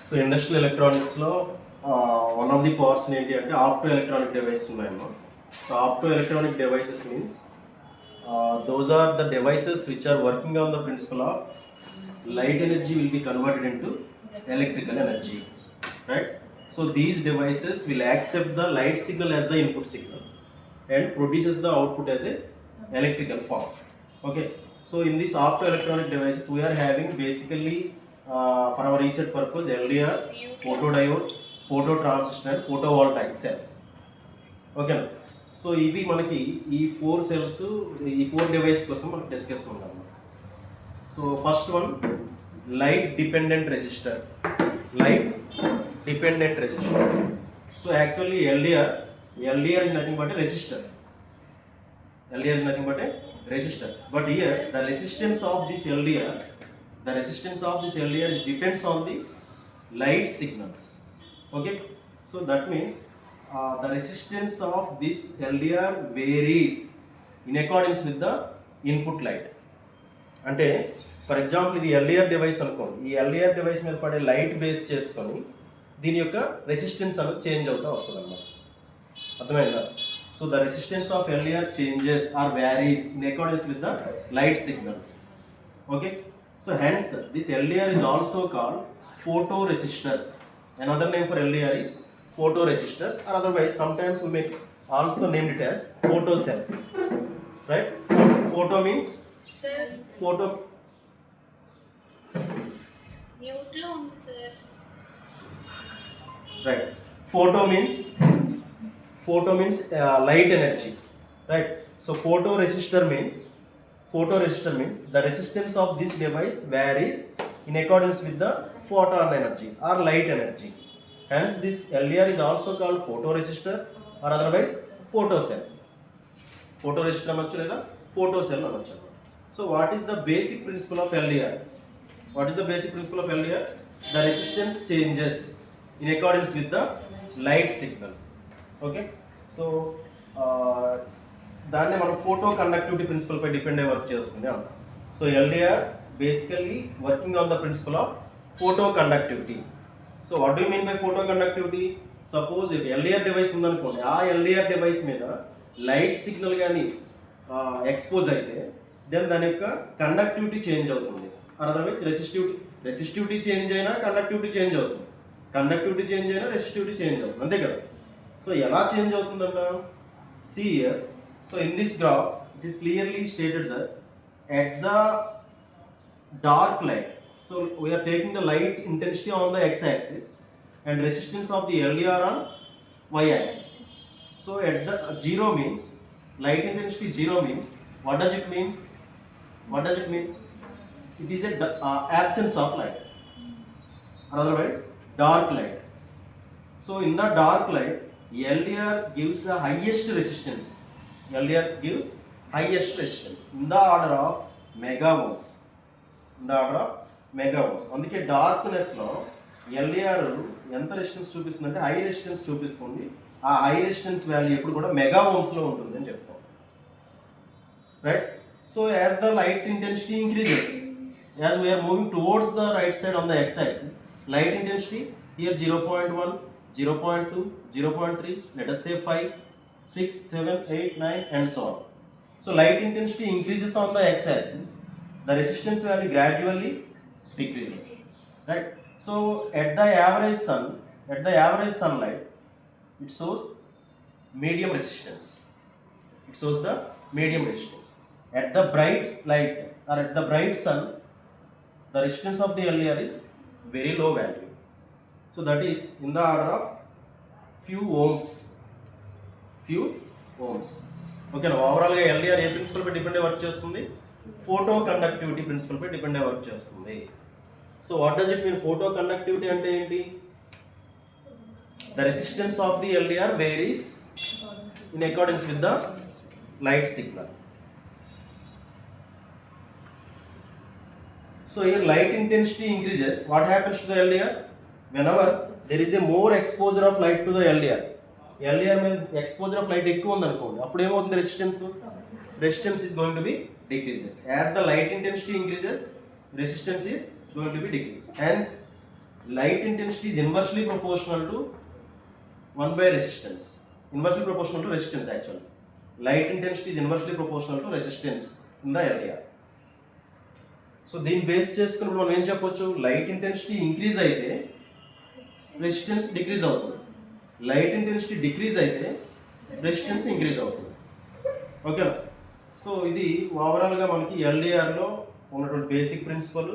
So industrial ఎలక్ట్రానిక్స్లో one of the parts ఏంటి అంటే ఆప్టో ఎలక్ట్రానిక్ డివైస్ ఉన్నాయమ్మా. So opto electronic devices means those are the devices which are working on the principle of light energy will be converted into electrical energy, right? So these devices will accept the light signal as the input signal and produces the output as a electrical form. Okay, so in this optoelectronic devices we are having basically for our research purpose LDR, photodiode, phototransistor, photovoltaic cells. Okay, so ఇవి మనకి ఈ 4 cells ఈ 4 device కోసం మనం discuss చేద్దాం. So first one light dependent resistor. So actually LDR is nothing but a resistor. But here the resistance of this LDR depends on the light signals. Okay, so that means the resistance of this LDR varies in accordance with the input light. అంటే for example ఇది LDR device అనుకోండి, ఈ LDR device మీద పడే light base చేసుకొని దీని యొక్క resistance అనేది చేంజ్ అవుతూ వస్తుంది అన్నమాట. అర్థమైందా? So the resistance of LDR changes are varies in accordance with the light signals. Okay, so hence this LDR is also called photoresistor. Another name for LDR is photoresistor, or otherwise sometimes we may also name it as photocell, right? Photo means photo. Mute lo undi sir. Right, photo means light energy, right? So photoresistor means the resistance of this device varies in accordance with the photon energy or light energy. Hence this LDR is also called photoresistor or otherwise photocell. Photoresistor అనొచ్చు లేదా photocell అనొచ్చు. So what is the basic principle of LDR? The resistance changes in accordance with the light signal. Okay, so దాన్ని మనం photo conductivity principle పై depend అయ్యి work చేస్తుంది అంట. So LDR basically working on the principle of photo conductivity. So what do mean by photo conductivity? Suppose LDR device ఉందనుకోండి, ఆ LDR device మీద light signal కానీ ఎక్స్పోజ్ అయితే దెన్ దాని యొక్క కండక్టివిటీ చేంజ్ అవుతుంది. అదర్వైజ్ రెసిస్టివిటీ చేంజ్ అయినా conductivity change అవుతుంది, కండక్టివిటీ చేంజ్ అయినా రెసిస్టివిటీ చేంజ్ అవుతుంది, అంతే కదా? సో ఎలా చేంజ్ అవుతుందంట? See here, so in this graph it is clearly stated that at the dark light, so we are taking the light intensity on the x-axis and resistance of the LDR on y-axis. So at the zero means light intensity 0 means what does it mean? It is a absence of light, otherwise dark light. So in the dark light LDR gives the highest resistance. In the order of mega ohms. అందుకే డార్క్నెస్లో LDR ఎంత resistance చూపిస్తుంది అంటే high resistance చూపిస్తుంది. ఆ high resistance value ఎప్పుడు కూడా mega ఓమ్స్లో ఉంటుంది అని చెప్తాం, right? So as the light intensity increases, as we are moving towards the right side on the x axis, light intensity here 0.1, 0.2, 0.3, let us say 5, 6, 7, 8, 9 and so on. So light intensity increases on the x-axis, the resistance value gradually decreases, right? So at the average sunlight it shows medium resistance. At the bright light or at the bright sun the resistance of the LDR is very low value. So that is in the order of few ohms. Okay, ఓవరాల్గా LDR ఏ principle పై depend అయ్యి work చేస్తుంది? Photo conductivity principle పై depend అయ్యి work చేస్తుంది. So what does it mean? Photo conductivity అంటే ఏంటి? The resistance of the LDR varies in accordance with the light signal. So here light intensity increases, what happens to the LDR? Whenever there is a more exposure of light to the LDR మీద exposure of light ఎక్కువ ఉంది అనుకోండి, అప్పుడు ఏమవుతుంది? Resistance is going to be decreases. As the light intensity increases, resistance is going to be decreases. Hence light intensity is inversely proportional to 1 by resistance. Inversely proportional to resistance actually. Light intensity is inversely proportional to resistance in the LDR. So దీన్ని base చేసుకుని మనం ఏం చెప్పొచ్చు, light intensity increase అయితే resistance decrease అవుతుంది, light intensity decrease అయితే resistance increase అవుతుంది. ఓకేనా? సో ఇది ఓవరాల్గా మనకి ఎల్డిఆర్లో ఉన్నటువంటి బేసిక్ ప్రిన్సిపల్.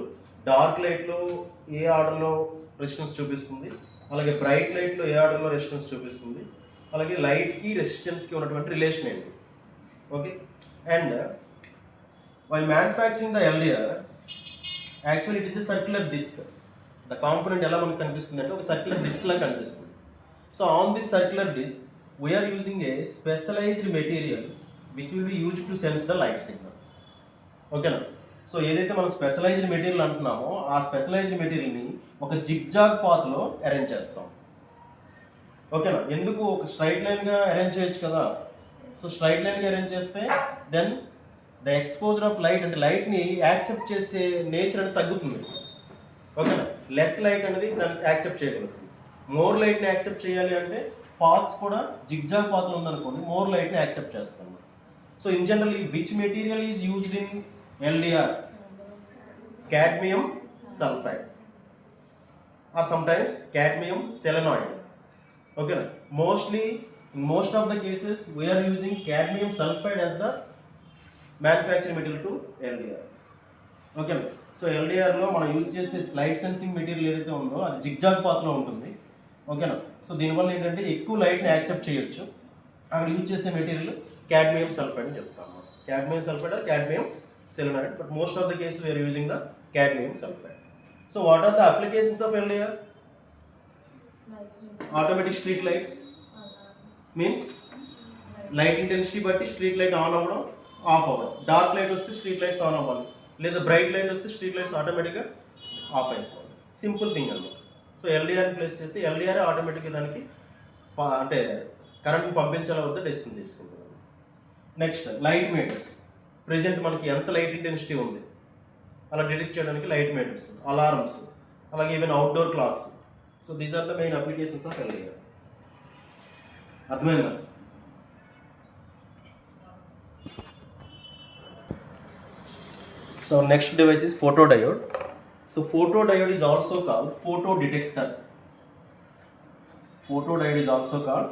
డార్క్ లైట్లో ఏ ఆర్డర్లో రెసిస్టెన్స్ చూపిస్తుంది, అలాగే బ్రైట్ లైట్లో ఏ ఆర్డర్లో రెసిస్టెన్స్ చూపిస్తుంది, అలాగే లైట్కి రెసిస్టెన్స్కి ఉన్నటువంటి రిలేషన్ ఏంటి. Okay, and while manufacturing the LDR, actually it is a circular disc. The component ఎలా మనకు కనిపిస్తుంది అంటే ఒక సర్క్యులర్ డిస్క్ లా కనిపిస్తుంది. So on this circular disc we are using a specialised material which will be used to sense the light signal. ఓకేనా? So ఏదైతే మనం స్పెషలైజ్డ్ మెటీరియల్ అంటున్నామో ఆ స్పెషలైజ్డ్ మెటీరియల్ని ఒక జిగ్జాగ్ పాత్లో అరేంజ్ చేస్తాం. ఓకేనా? ఎందుకు ఒక స్ట్రైట్ లైన్గా అరేంజ్ చేయొచ్చు కదా. సో స్ట్రైట్ లైన్గా అరేంజ్ చేస్తే then the exposure of light అంటే లైట్ని యాక్సెప్ట్ చేసే నేచర్ అనేది తగ్గుతుంది. ఓకేనా? లెస్ లైట్ అనేది దాన్ని యాక్సెప్ట్ చేయగలుగుతుంది. మోర్ లైట్ని యాక్సెప్ట్ చేయాలి అంటే పాత్స్ కూడా జిగ్జాగ్ పాత్లో ఉందనుకోండి, మోర్ లైట్ని యాక్సెప్ట్ చేస్తాం. So in general which material is used in LDR? Cadmium sulfide or sometimes cadmium selenoid. Okay, in most of the cases we are using cadmium sulfide as the manufacturing material to LDR. Okay, so LDR లో మనం use చేసే light sensing material ఏదైతే ఉందో అది zigzag పాత్లో ఉంటుంది. ఓకేనా? So దీనివల్ల ఏంటంటే ఎక్కువ లైట్ని యాక్సెప్ట్ చేయొచ్చు. అక్కడ యూజ్ చేసే మెటీరియల్ cadmium sulfide అని చెప్తాము. cadmium sulfide or cadmium selenoid, but most of the cases we are using the cadmium sulfide. So what are the applications of LDR? Automatic street lights means light intensity బట్టి street light on అవ్వడం of అవ్వడం. Dark light వస్తే street lights on అవ్వాలి, లేదా bright light వస్తే street lights ఆటోమేటిక్గా of అయిపోవాలి. Simple thing అన్నమాట. సో ఎల్డిఆర్ని ప్లేస్ చేస్తే ఎల్డిఆర్ ఆటోమేటిక్గా దానికి అంటే కరెంట్ని పంపించాల వద్ద డెసిషన్ తీసుకుంటుంది. Next light metres. ప్రెజెంట్ మనకి ఎంత లైట్ ఇంటెన్సిటీ ఉంది అలా డిటెక్ట్ చేయడానికి లైట్ మీటర్స్, అలారమ్స్, అలాగే even outdoor clocks. So these are the main applications of LDR. అర్థమైందా? So next device is photodiode. So photodiode is also called photodetector. Photodiode is also called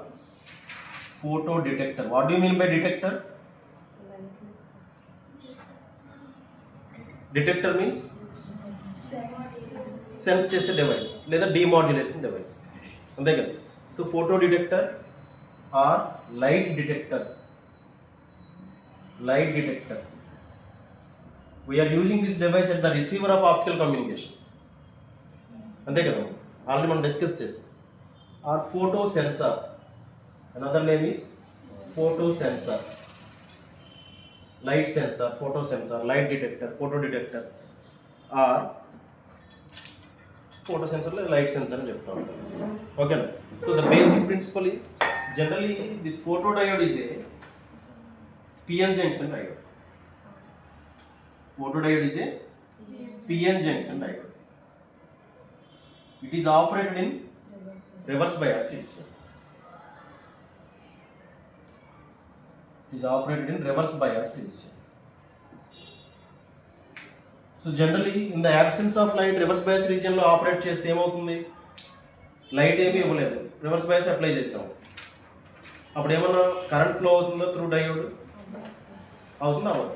photodetector. What do you mean by detector? Detector means sense చేసే device లేదా demodulation device, అంతే కదా. So photo detector or light detector. Light detector we are using this device at the receiver of optical communication, అంతే కదా. Already మనం discuss చేసాం. Or photo sensor, another name is photo sensor. Light sensor, photo sensor, light detector, photo detector or photo sensor లేదా light sensor అని చెప్తా ఉంటాం. ఓకేనా? So the basic principle is generally this photo diode is a PN junction diode. Photo diode is a PN junction diode. It is operated in reverse bias region. It is operated in reverse bias region. So generally in the absence of light, reverse bias region లో operate చేస్తే ఏమవుతుంది, light ఏమీ ఇవ్వలేదు, reverse bias apply చేసాము, అప్పుడు ఏమన్నా current flow అవుతుందో through diode? అవుతుందా? అవ్వదు.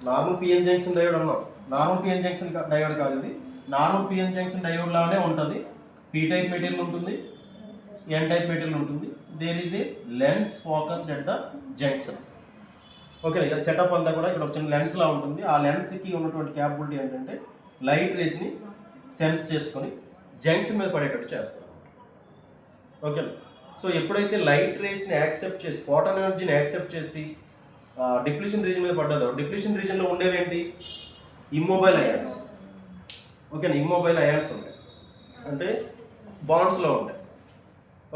నార్మల్ పిఎన్ జంక్షన్ డయోడ్ అన్నాం. నార్మల్ పిఎన్ జంక్షన్ డయోడ్ కాదు ఇది. నార్మల్ పిఎన్ జంక్షన్ డయోడ్ లానే ఉంటుంది. పీ టైప్ మెటీరియల్ ఉంటుంది, ఎన్ టైప్ మెటీరియల్ ఉంటుంది. There is a lens focused at the junction. Okay, ఇది సెటప్ అంతా కూడా ఇక్కడ ఒక చిన్న లెన్స్ లా ఉంటుంది. ఆ లెన్స్కి ఉన్నటువంటి క్యాపబిలిటీ ఏంటంటే లైట్ రేస్ని సెన్స్ చేసుకొని జంక్షన్ మీద పడేటట్టు చేస్తాం. ఓకే, సో ఎప్పుడైతే లైట్ రేస్ని యాక్సెప్ట్ చేసి ఫోటాన్ ఎనర్జీని యాక్సెప్ట్ చేసి డిప్లీషన్ రీజన్ మీద పడ్డదో, డిప్లీషన్ రీజన్లో ఉండేవేంటి? Immobile ions. ఓకేనా? ఇమ్మొబైల్ అయాన్స్ ఉంటాయి అంటే బాండ్స్లో ఉంటాయి.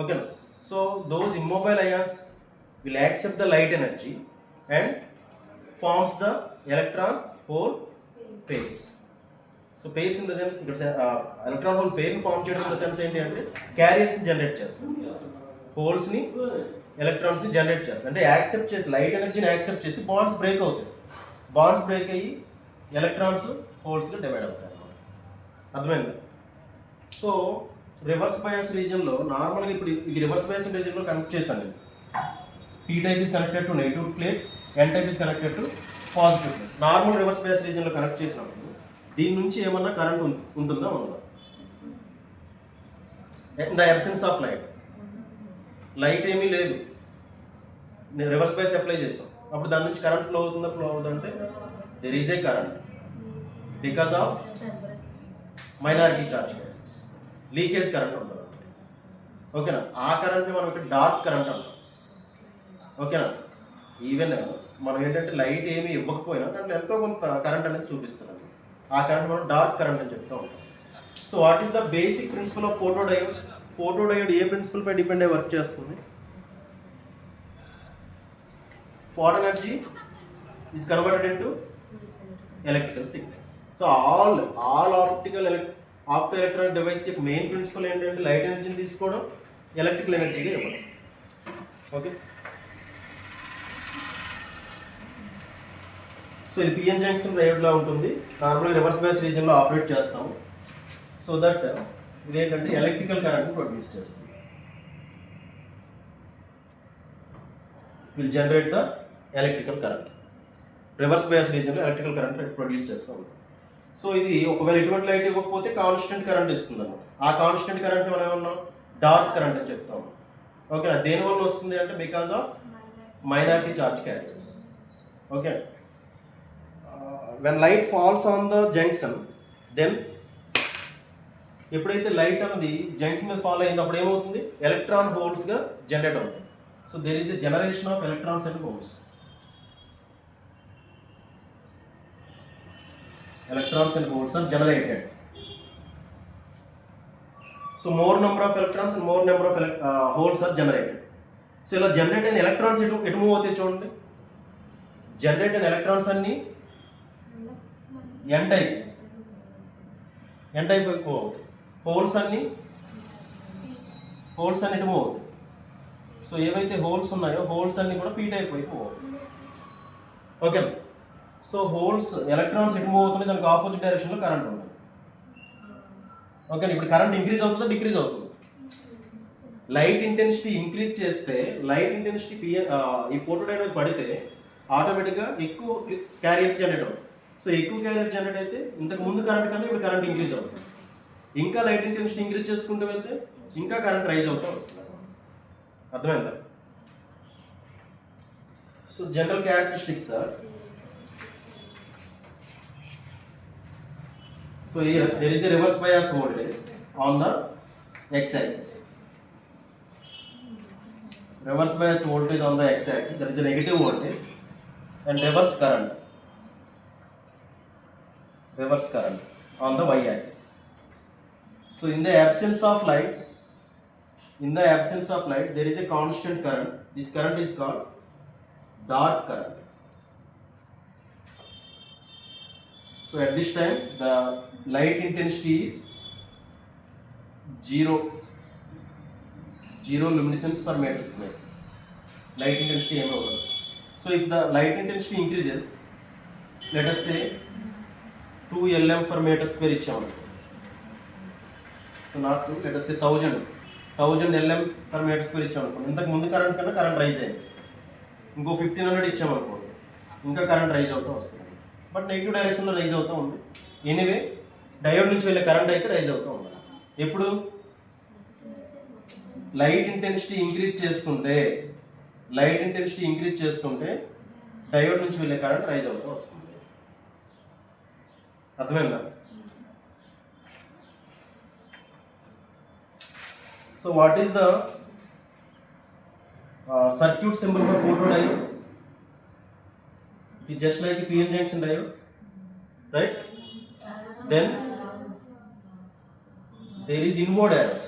ఓకేనా? So those immobile ions will accept the light energy and forms the electron hole pairs. So pairs in the sense ఇక్కడ ఎలక్ట్రాన్ హోల్ పేర్ని ఫామ్ చేయడం ఇన్ ద సెన్స్ ఏంటి అంటే క్యారియర్స్ని జనరేట్ చేస్తుంది, హోల్స్ని ఎలక్ట్రాన్స్ని జనరేట్ చేస్తుంది. అంటే యాక్సెప్ట్ చేసి లైట్ ఎనర్జీని యాక్సెప్ట్ చేసి బాండ్స్ బ్రేక్ అవుతాయి, బాండ్స్ బ్రేక్ అయ్యి ఎలక్ట్రాన్స్ హోల్స్గా డివైడ్ అవుతాయి అన్నమాట. అర్థమైంది? సో రివర్స్ బయాస్ రీజియన్లో నార్మల్గా ఇప్పుడు ఇది రివర్స్ బయాస్ రీజియన్లో కనెక్ట్ చేశాను నేను. P type is connected to negative plate, N type is connected to positive plate. Normal reverse bias రీజియన్లో కనెక్ట్ చేసినప్పుడు దీని నుంచి ఏమన్నా కరెంట్ ఉంటుందా ఉండదా? In the absence of light, light ఏమీ లేదు, నేను రివర్స్ బయాస్ అప్లై చేస్తాం, అప్పుడు దాని నుంచి కరెంట్ ఫ్లో అవుతుందా ఫ్లో అవుతుందంటే there is a current because of minority charge currents, leakage current ఉంటుంది. ఓకేనా? ఆ కరెంట్ని మనం ఇక్కడ డార్క్ కరెంట్ అంటాం. ఓకేనా? ఈవెన్ మనం ఏంటంటే లైట్ ఏమీ ఇవ్వకపోయినా దాంట్లో ఎంతో కొంత కరెంట్ అనేది చూపిస్తుంది, ఆ కరెంట్ మనం డార్క్ కరెంట్ అని చెప్తూ ఉంటాం. So what is the basic principle of photo diode? Photo diode ఏ ప్రిన్సిపల్ పై డిపెండ్ అయ్యి వర్క్ చేస్తుంది? Photo energy is converted into electrical signals. So all opto electronic device యొక్క మెయిన్ ప్రిన్సిపల్ ఏంటంటే లైట్ ఎనర్జీని తీసుకోవడం, ఎలక్ట్రికల్ ఎనర్జీగా ఇవ్వడం. ఓకే, సో ఇది పిఎన్ జంక్షన్ డయోడ్లా ఉంటుంది. నార్మల్గా రివర్స్ బయాస్ రీజియన్లో ఆపరేట్ చేస్తాము. సో దట్ ఇదేంటంటే ఎలక్ట్రికల్ కరెంట్ని ప్రొడ్యూస్ చేస్తుంది, will generate the electrical current. Reverse bias రీజియన్లో electrical current produce చేస్తాం. సో ఇది ఒకవేళ ఎటువంటి లైట్ ఇవ్వకపోతే కాన్స్టెంట్ కరెంట్ ఇస్తుంది అన్నమాట. ఆ కాన్స్టెంట్ కరెంట్ మనం ఏమన్నాం? డార్క్ కరెంట్ అని చెప్తాము. ఓకేనా? దేనివల్ల వస్తుంది అంటే because of minority charge carriers. Okay, when light falls on the junction, then ఎప్పుడైతే లైట్ అనేది జంక్షన్ మీద ఫాల్ అయింది అప్పుడు ఏమవుతుంది? ఎలక్ట్రాన్ హోల్స్గా జనరేట్ అవుతుంది. So there is a generation of electrons and holes. Electrons and holes are generated. So more number of electrons and more number of holes are generated. So ఇలా generate అయిన electrons ఎటు move అవుతాయి చూడండి. Generate అయిన electrons అన్ని ఎన్ type move అవుతాయి. Holes అన్ని ఎటు మూవ్ అవుతాయి. సో ఏవైతే హోల్స్ ఉన్నాయో హోల్స్ అన్ని కూడా పీ టైప్ వైపు మూవ్ అవుతాయి. ఓకే, సో హోల్స్ ఎలక్ట్రాన్స్ ఎటు మూవ్ అవుతుంది, దానికి ఆపోజిట్ డైరెక్షన్లో కరెంట్ ఉంటుంది. ఓకే, ఇప్పుడు కరెంట్ ఇంక్రీజ్ అవుతుందా డిక్రీజ్ అవుతుంది? లైట్ ఇంటెన్సిటీ ఇంక్రీజ్ చేస్తే లైట్ ఇంటెన్సిటీ ఈ ఫోటో డయోడ్ మీద పడితే ఆటోమేటిక్గా ఎక్కువ క్యారియర్స్ జనరేట్ అవుతుంది. సో ఎక్కువ క్యారియర్స్ జనరేట్ అయితే ఇంతకు ముందు కరెంట్ కన్నా ఇప్పుడు కరెంట్ ఇంక్రీజ్ అవుతుంది. ఇంకా లైట్ ఇంటెన్సిటీ ఇంక్రీజ్ చేసుకుంటూ వెళ్తే ఇంకా కరెంట్ రైజ్ అవుతూ వస్తుంది. అర్థమైందా? So general characteristics sir. So here there is a reverse bias voltage on the x-axis. Reverse bias voltage on the x-axis, there is a negative voltage, and reverse current on the y-axis. So in the absence of light, there is a constant current. This current is called dark current. So at this time the light intensity is zero luminescence per meter square. Light intensity ఏమో ఉండదు. So if the light intensity increases, let us say 2 Lm per meter square ఇచ్చాము. So not 2, let us say 1000 Lm per meter square ఇచ్చాము అనుకోండి. ఇంతకు ముందు current కన్నా current rise అయింది. ఇంకో 1500 ఇచ్చాము అనుకోండి, ఇంకా కరెంట్ రైజ్ అవుతూ వస్తుంది. బట్ నెగిటివ్ డైరెక్షన్లో రైజ్ అవుతూ ఉంది. ఎనీవే డయోడ్ నుంచి వెళ్ళే కరెంట్ అయితే రైజ్ అవుతూ ఉంది. ఎప్పుడు లైట్ ఇంటెన్సిటీ ఇంక్రీజ్ చేసుకుంటే డయోడ్ నుంచి వెళ్ళే కరెంట్ రైజ్ అవుతూ వస్తుంది. అర్థమైందా? So what is the circuit symbol for photo diode? It's just like a PN junction diode, right? Then there is inward arrows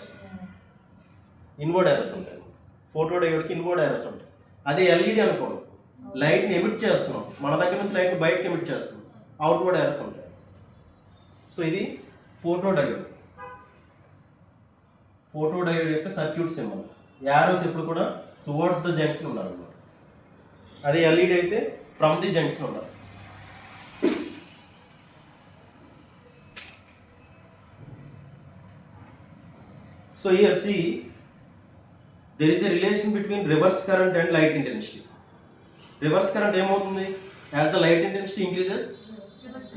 ఉంటాయి. ఫోటో డయోడ్కి ఇన్వర్డ్ arrows ఉంటాయి. అదే LED అనుకోండి, లైట్ని ఎమిట్ చేస్తున్నాం, మన దగ్గర నుంచి లైట్ని బయటకి ఎమిట్ చేస్తున్నాం, అవుట్వర్డ్ arrows ఉంటాయి. సో ఇది ఫోటో డయోడ్. ఫోటో డయోడ్ యొక్క సర్క్యూట్ సింబల్. యారోస్ ఎప్పుడు కూడా టువర్డ్స్ ద జంక్షన్ ఉండాలన్నమాట. అదే ఎల్ఈడి అయితే ఫ్రమ్ ది జంక్షన్ ఉండాలి. So here see, there is a relation between reverse current and light intensity. Reverse current ఏమవుతుంది? As the light intensity increases,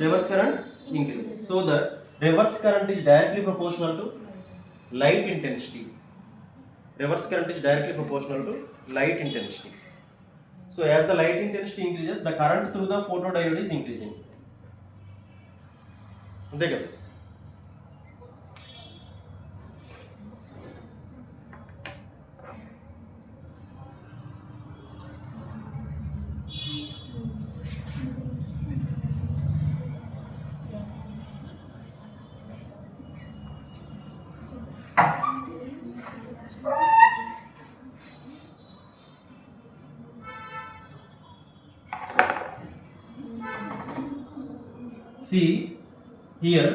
reverse current increases. So the reverse current is directly proportional to light intensity. Reverse current is directly proportional to light intensity. So as the light intensity increases, the current through the photodiode is increasing. అంతే కదా? See here,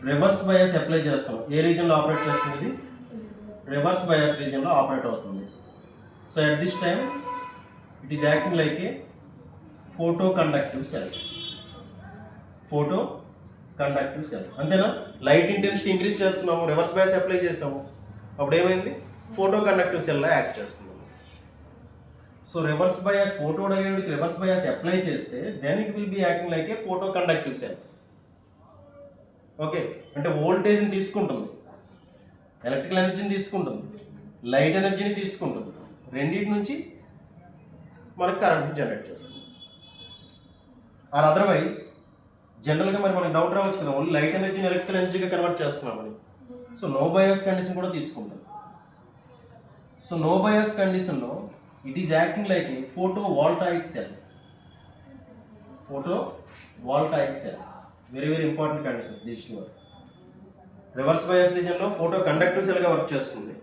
reverse bias apply చేస్తాం. ఏ రీజన్లో operate చేస్తుంది? Reverse bias రీజన్లో operate అవుతుంది. So at this time it is acting like a photo conductive cell. Photo conductive cell అంతేనా? Light intensity increase చేస్తున్నాము, రివర్స్ బయాస్ అప్లై చేస్తాము, అప్పుడు ఏమైంది? ఫోటో కండక్టివ్ సెల్లా యాక్ట్ చేస్తున్నాము. సో రివర్స్ బయాస్, ఫోటో డయోడ్కి రివర్స్ బయాస్ అప్లై చేస్తే then it will be acting like a photo conductive cell. Okay, అంటే వోల్టేజ్ని తీసుకుంటుంది, ఎలక్ట్రికల్ ఎనర్జీని తీసుకుంటుంది, లైట్ ఎనర్జీని తీసుకుంటుంది, రెండింటి నుంచి మనకు కరెంట్ని జనరేట్ చేస్తుంది. ఆర్ అదర్వైజ్ జనరల్గా మరి మనకు డౌట్ రావచ్చు కదా, ఓన్లీ లైట్ ఎనర్జీని ఎలక్ట్రికల్ ఎనర్జీగా కన్వర్ట్ చేస్తున్నామని. సో నో బయాస్ కండిషన్ కూడా తీసుకుంటాం. సో నో బయాస్ కండిషన్లో it is acting like a photovoltaic cell. Photovoltaic cell. Very very important conditions these two are. Reverse bias region లో photo conductive cell గా work చేస్తుంది.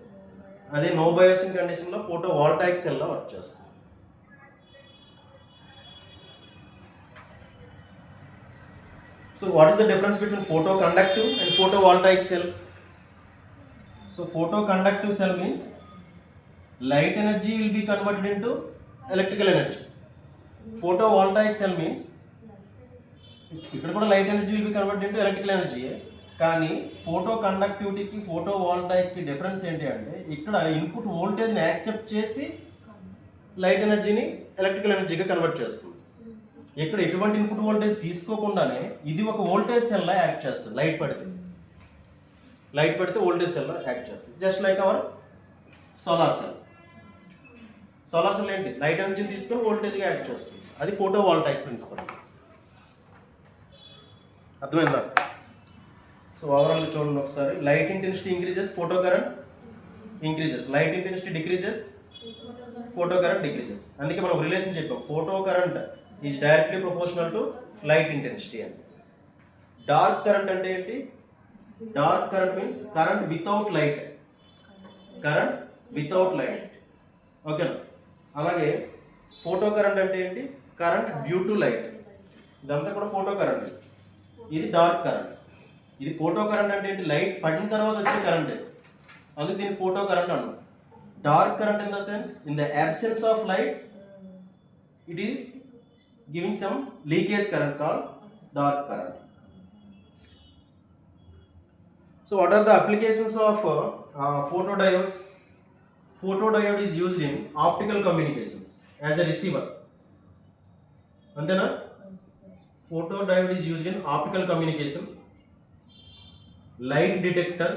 అదే no biasing condition లో photovoltaic cell లా work చేస్తుంది. So what is the difference between photoconductive and photovoltaic cell? So photoconductive cell means light energy will be converted into electrical energy. Photovoltaic cell means ఇక్కడ కూడా light energy will be converted into electrical energy. కానీ photo కండక్టివిటీకి photo వాల్టాయిక్కి difference ఏంటి అంటే, ఇక్కడ input వోల్టేజ్ని accept చేసి light ఎనర్జీని electrical ఎనర్జీగా కన్వర్ట్ చేస్తుంది. ఇక్కడ ఎటువంటి ఇన్పుట్ వోల్టేజ్ తీసుకోకుండానే ఇది ఒక వోల్టేజ్ సెల్లా యాక్ట్ చేస్తుంది. లైట్ పడితే వోల్టేజ్ సెల్లా యాక్ట్ చేస్తుంది. Just like our solar cell. Solar cell ఏంటి? లైట్ ఎనర్జీని తీసుకొని వోల్టేజ్గా యాక్ట్ చేస్తుంది. అది ఫోటో వాల్టాయిక్ ప్రిన్సిపల్. అర్థమైందా? సో ఓవరాల్ చూడండి ఒకసారి. Light intensity increases, photo current increases. Light intensity decreases, photo current decreases. అందుకే మనం రిలేషన్ చెప్పాం, photo current is directly proportional to light intensity అని. డార్క్ కరెంట్ అంటే ఏంటి? Dark current means current without light. Current without light. ఓకేనా? అలాగే photo current అంటే ఏంటి? Current due to light. ఇదంతా కూడా ఫోటో కరెంట్. ఇది డార్క్ కరెంట్. ఇది ఫోటో కరెంట్ అంటే ఏంటి? లైట్ పడిన తర్వాత వచ్చే కరెంట్. అందుకే దీన్ని ఫోటో కరెంట్ అన్నాం. Dark current in the sense, in the absence of light it is giving some leakage current called dark current. So what are the applications of photodiode? Photodiode is used in optical communications as a receiver. Andena photodiode is used in optical communication, light detector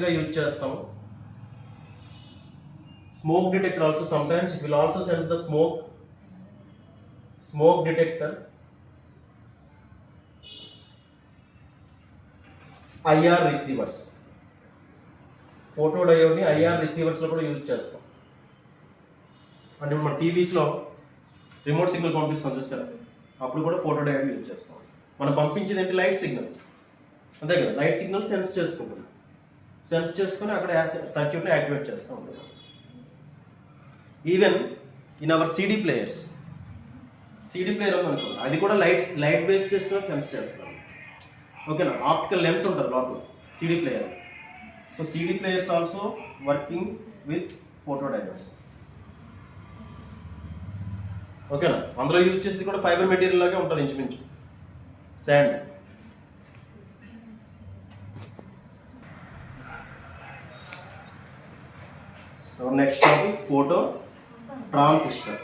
ga use chestamu. Smoke detector also, sometimes it will also sense the smoke detector. IR receivers. Photo డయోడ్ని IR రిసీవర్స్లో కూడా use చేస్తాం. అంటే మన టీవీస్లో remote signal పంపిస్తాం చూస్తారా, అప్పుడు కూడా ఫోటో డయోడ్ యూజ్ చేస్తాం. మనం పంపించేది ఏంటి? Light signal. అంతే కదా? లైట్ సిగ్నల్ సెన్స్ చేసుకుంటుంది. సెన్స్ చేసుకుని అక్కడ సర్క్యూట్ని యాక్టివేట్ చేస్తూ ఉంటుంది. Even in our CD players, CD player ఉంది అనుకో, అది కూడా లైట్ బేస్ చేసుకుని సెన్స్ చేస్తున్నాం. ఓకేనా, ఆప్టికల్ లెన్స్ ఉంటుంది లోపల CD player. So CD players also working with photo diodes. ఓకేనా, అందులో యూజ్ చేసేది కూడా ఫైబర్ మెటీరియల్ లాగే ఉంటుంది ఇంచుమించు, sand. So next topic photo transistor.